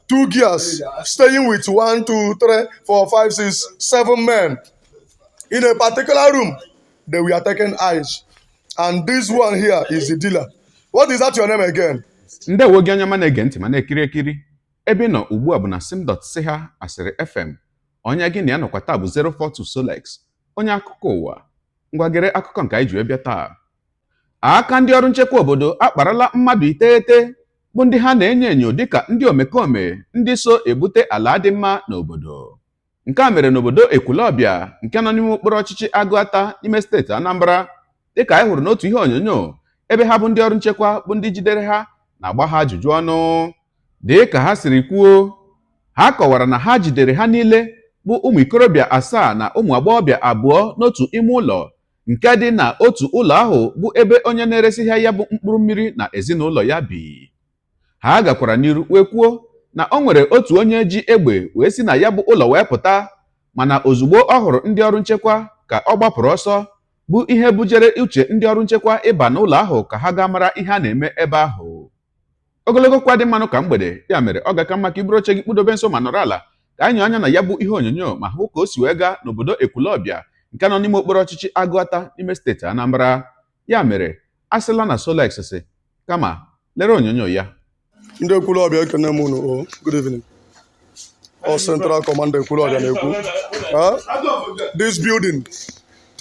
2 gears, staying with 1, 2, 3, 4, 5, 6, 7 men in a particular room. They were taking eyes. And this one here is the dealer. What is that your name again? Ndewo gị onye ma na-ege ntị ma na-ekiri ekiri. Ebe ị nọ ugbu a bụ na sim.si ha asịrị FM. Onye gị na ya nọkwa taa bụ 042 Solex, onye akụkọ ụwa. Ngwagere akụkọ nke anyị ji bịa taa. Aka ndị ọrụ nchekwa obodo akparala mmadụ 9 bụ ndị ha na-enyo enyo dịka ndị omekome ndị so ebute ala dị mma n'obodo. Nke a mere n'obodo Ekwulọbịa nke nọ n'ime okpuru ọchịchị Agụata n'ime steeti Anambra, dịka anyị hụrụ n'otu ihe onyonyo ebe ha bụ ndị ọrụ nchekwa bụ ndị jidere ha na-agba ha ajụjụ ọnụ. Dịka ha siri kwuo, ha kọwara na ha jidere ha niile bụ ụmụ ikorobịa 7 na ụmụ agbọghọbịa 2 n'otu ime ụlọ nke dị na otu ụlọ ahụ bụ ebe onye na-eresi ha ya bụ mkpụrụ mmiri na ezinụlọ ya bi. Ha gakwara n'iru wee kwuo na o nwere otu onye ji egbe wee si na ya bụ ụlọ wee pụta, mana ozugbo ọ hụrụ ndị ọrụ nchekwa ka ọ gbapụrụ ọsọ, bụ ihe bujere uche ndị ọrụ nchekwa ịba n'ụlọ ahụ ka ha gaa mara ihe a na-eme ebe ahụ. Ogologo kwa dị mmanụ ka mgbede, ya mere ọ ga-aka mma ka iburu oche gị kpụdobe nso ma nọrọ ala ka anyị anya na ya bụ ihe onyonyo ma hụ ka o si wee gaa n'obodo Ekwulọbịa nke nọ n'ime okpuru ọchịchị Agụata n'ime steeti Anambra. Ya mere asịla na Solex sị kama lere onyonyo ya. Ndị Ekwulọbịa ekene m unu. Good evening. All Central Commander Ekwulọbịa na-ekwu. This building,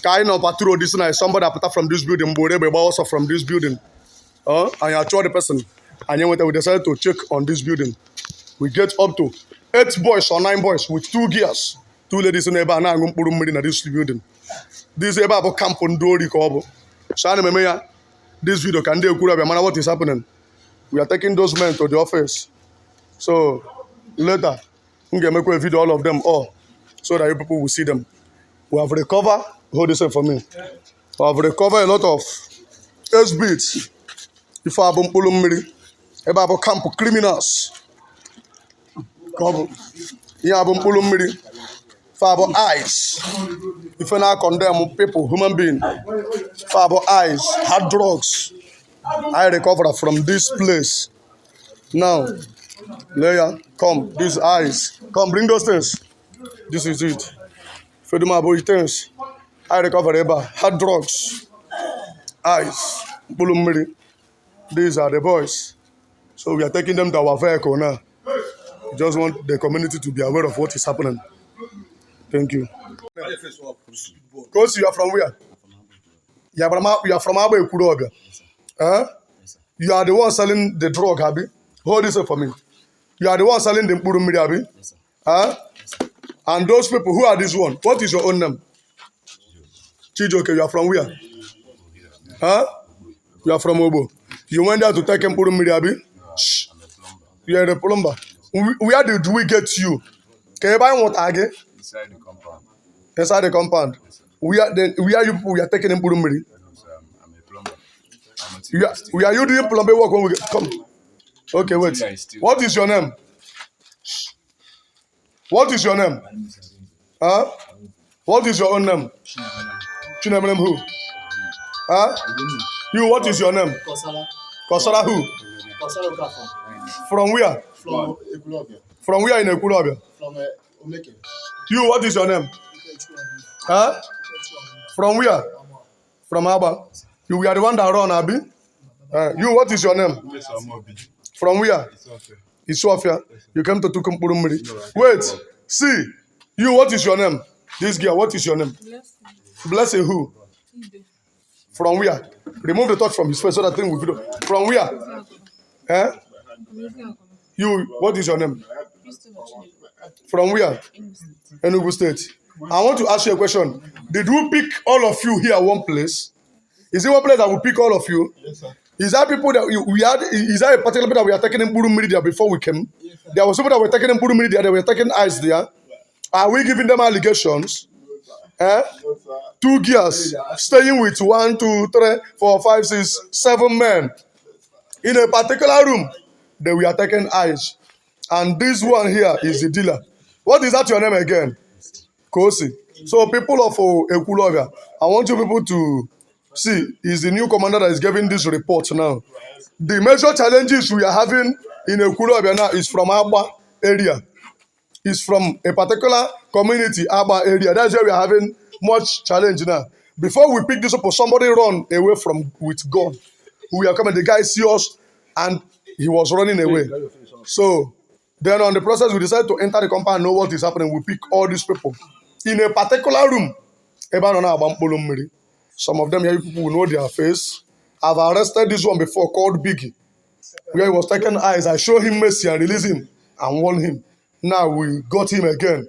ka anyị nọ patrol this night, somebody apụta from this building, mgbe egbe gba ọsọ from this building. Anyị achọọ the person. We decided to check on this building. We get up to 8 boys or 9 boys with 2 gears. 2 ladies in ebe a na-aṅụ mkpụrụ mmiri na this building. This ebe a bụ kampụ ndị ori ka ọ bụ. So ana m eme ya this video ka ndị Ekwulọbịa mara what is happening. We are taking those men to the office. So later, I'm going to make a video all of them all so that you people will see them. We have recovered, hold this up for me. We have recovered a lot of S-beats. If I have about camp criminals. You have if I have eyes. If I condemn people, human beings. If I have eyes, hard drugs. I recover from this place. Now, Leia, come, these eyes. Come, bring those things. This is it. Feduma boy things. I recover about hard drugs. Eyes. Bulumiri. These are the boys. So we are taking them to our vehicle now. We just want the community to be aware of what is happening. Thank you. Because you are from where? You are from Abba Ekwulọbịa. You are the one selling the drug, Abi. Hold this up for me. You are the one selling the mkpụrụ mmiri, Abi. And those people, who are this one? What is your own name? Chijoke, you are from where? You are from Obo. You went there to take mkpụrụ mmiri, Abi? Shh. You are the plumber. Where did we get you? Can you buy water again? Inside the compound. Inside the compound. Where you people we are taking mkpụrụ mmiri? I'm a plumber. Are you doing plumbing work when we get? Come. Okay, wait. What is your name? What is your name? What is your own name? Chinemelem who? You, what is your name? Kosala who? From where? From Ekwulọbịa. From where in Ekwulọbịa? From Omeke. You, what is your name? From where? From Abba. You are the one that run, Abi? You, what is your name? From where? Isofia. You came to Tukumpuru Mmiri. Wait. See. You, what is your name? This girl, what is your name? Blessing who? From where? Remove the touch from his face so that thing will video. From where? You, what is your name? From where? Enugu State. I want to ask you a question. Did we pick all of you here one place? Is it one place that we pick all of you? Yes, sir. Is that people that we had? Is that a particular people that we are taking in Mkpụrụ Mmiri there before we came? Yes, There was people that were taking in Mkpụrụ Mmiri there. They were taking eyes there. Are we giving them allegations? 2 gears, staying with 1, 2, 3, 4, 5, 6, 7 men in a particular room. They were taking eyes, and this one here is the dealer. What is that your name again? Kosi. So people of Ekwulọbịa, I want you people to see, is the new commander that is giving this report now. The major challenges we are having in Ekwulọbịa now is from Abba area. Is from a particular community, Aba area. That's where we are having much challenge now. Before we pick this up, somebody run away from with gun. We are coming, the guy see us and he was running away. So then on the process, we decided to enter the compound and know what is happening. We pick all these people in a particular room. Some of them here people will know their face. I've arrested this one before called Biggie, where he was taking eyes. I show him mercy and release him and warn him. Now we got him again,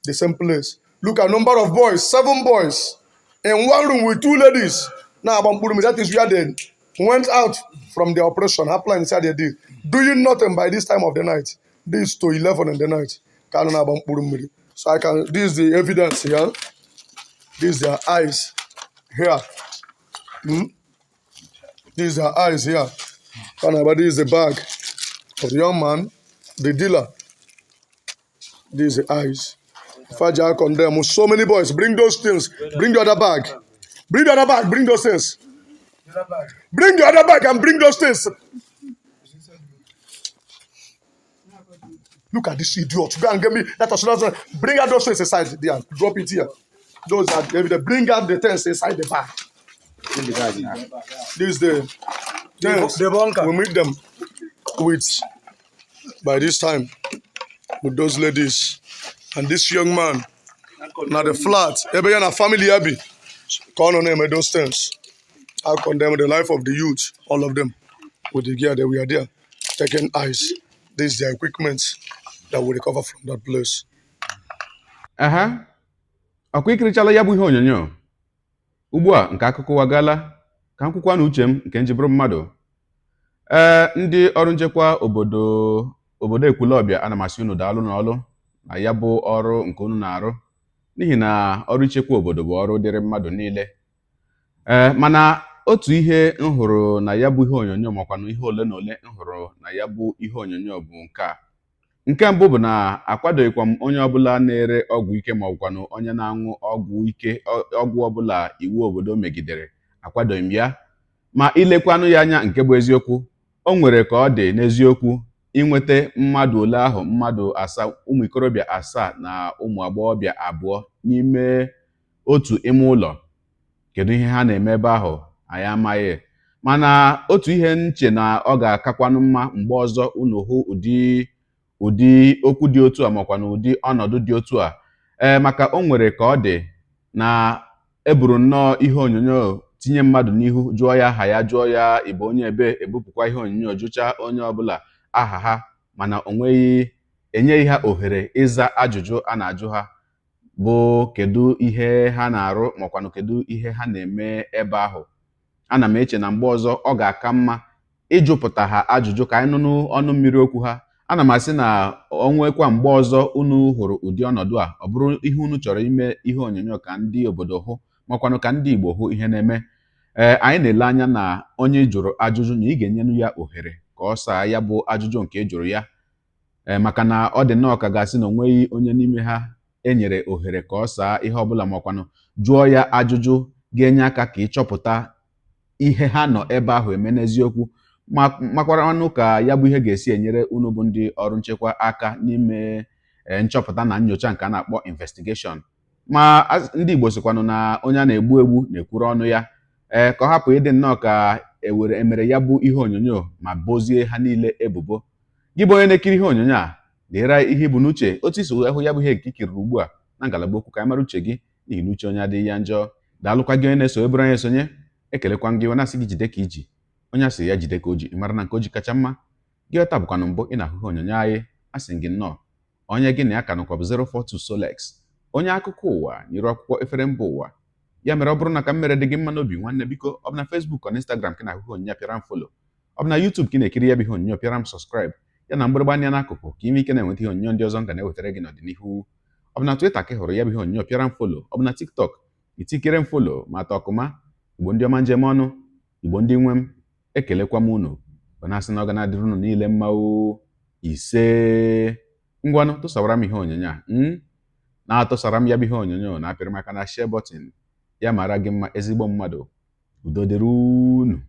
the same place. Look at number of boys, 7 boys in one room with 2 ladies. Now that is where they went out from the operation. Happened inside they did doing nothing by this time of the night. This to 11 in the night. So I can. This is the evidence here. This is their eyes here. This is their eyes here. This is the bag of the young man, the dealer. This is the eyes. Faja condemn. So many boys. Bring those things. Bring the other bag. Bring the other bag. Bring those things. Bring the other bag and bring those things. Look at this idiot. Go and get me. Bring out those things inside there. Drop it here. Those are the bring out the things inside the bag. This is the bunker. We meet them with by this time with those ladies and this young man. Now the flat. Every family happy. Call on them at those things. I condemn the life of the youth, all of them, with the gear that we are there, taking eyes. This is the equipment that we recover from that place. Ọkwa ikirichala ya bụ ihe onyonyo. Ugbu a nke akụkọ ụwa gala ka nkwukwa na uche m nke njiburu mmadụ. Ndị ọrụ nchekwa obodo Ekwulọbịa ana m asị unu daalụ n'ọlụ na ya bụ ọrụ nke unu na-arụ n'ihi na ọrụ ichekwa obodo bụ ọrụ dịrị mmadụ niile. Mana otu ihe m hụrụ na ya bụ ihe onyonyo makwa na ihe ole na ole m hụrụ na ya bụ ihe onyonyo bụ nke a. Nke mbụ bụ na akwadoghịkwa m onye ọbụla na-ere ọgwụ ike ma ọbụkwanụ onye na-aṅụ ọgwụ ike ọgwụ ọbụla iwu obodo megidere, akwadoghị m ya. Ma ilekwanụ ya anya nke bụ eziokwu, o nwere ka ọ dị n'eziokwu inweta mmadụ ole ahụ, mmadụ 7, ụmụ ikorobịa 7 na ụmụ agbọghọbịa 2 n'ime otu ime ụlọ. Kedu ihe ha na-eme ebe ahụ anyị amaghị. Mana otu ihe nche na ọ ga-akakwanụ mma mgbe ọzọ unu hụ ụdị okwu dị otu a makwa na ụdị ọnọdụ dị otu a. Maka o nwere ka ọ dị na eburu nnọọ ihe onyonyo tinye mmadụ n'ihu, jụọ ya aha ya, jụọ ya ịbụ onye ebe, ebupụkwa ihe onyonyo jụcha onye ọbụla aha ha, mana enyeghị ha ohere ịza ajụjụ a na-ajụ ha bụ kedu ihe ha na-arụ makwanụ kedu ihe ha na-eme ebe ahụ. Ana m eche na mgbe ọzọ ọ ga-aka mma ịjụpụta ha ajụjụ ka anyị nụnụ ọnụ mmiri okwu ha. Ana m asị na onwekwa mgbe ọzọ unu hụrụ ụdị ọnọdụ a, ọ bụrụ ihe unu chọrọ ime ihe onyonyo ka ndị obodo hụ makwanụ ka ndị Igbo hụ ihe na-eme. Anyị na-ele anya na onye jụrụ ajụjụ na ị ga-enyenụ ya ohere ka ọ saa ya bụ ajụjụ nke jụrụ ya. Maka na ọ dị nnọọ ka ga-asị na onweghị onye n'ime ha enyere ohere ka ọ saa ihe ọbụla makwanụ jụọ ya ajụjụ ga-enye aka ka ịchọpụta ihe ha nọ ebe ahụ eme n'eziokwu, makwaranụ ka ya bụ ihe ga-esi enyere unu bụ ndị ọrụ nchekwa aka n'ime nchọpụta na nyocha nke a na-akpọ investigation. Ma ndị Igbo sịkwanụ na onye a na-egbu egbu na-ekwuru ọnụ ya. Ka ọ hapụ ịdị nnọọ ka emere ya bụ ihe onyonyo ma bozie ha niile ebubo. Gị bụ onye na-ekiri ihe onyonyo a, dịra ihe bụ n'uche otu isi hụ ya bụ ihe nke ikiriri ugbu a na ngalaba okwu ka anyị mara uche gị n'ihi na uche onye adịghị ya njọ. Daalụkwa gị onye na-eso eburu anyị esonye. Ekelekwa gị na-asị gị jide ka iji, onye asị ya jide ka o ji, mara na nke o ji kacha mma. Gị ọta bụkwanụ mbụ ị na-ahụ ihe onyonyo anyị, asị gị nnọọ onye gị na ya ka nọkwa bụ 042 Solex, onye akụkọ ụwa nyere akwụkwọ efere mba ụwa. Ya mere ọ bụrụ na ka m mere dị gị mma n'obi nwanne, biko ọ bụ na Facebook ọ na Instagram ka na-ahụ ihe onyonyo pịara m follow, ọ bụ na YouTube ka ị na-ekiri ya bụ ihe onyonyo pịara m subscribe, ya na mgbịrịgba anya n'akụkụ ka ime ike na-enweta ihe onyonyo ndị ọzọ m ga na-ewetara gị n'ọdịnihu. Ọ bụ na Twitter ka ị hụrụ ya bụ ihe onyonyo pịara m follow, ọ bụ na TikTok itikere m follow ma atọ ọkụma. Igbo ndị ọma njem ọnụ, Igbo ndị nwe m, ekelekwa m unu bụ na asị na ọ ga na-adịrị unu niile mma ise. Ngwanụ tụsawara m ihe onyonyo a na-atụsara m ya bụ ihe onyonyo na apịrị m aka na share button. Ya mara gị mma ezigbo mmadụ, udo dịrị unu.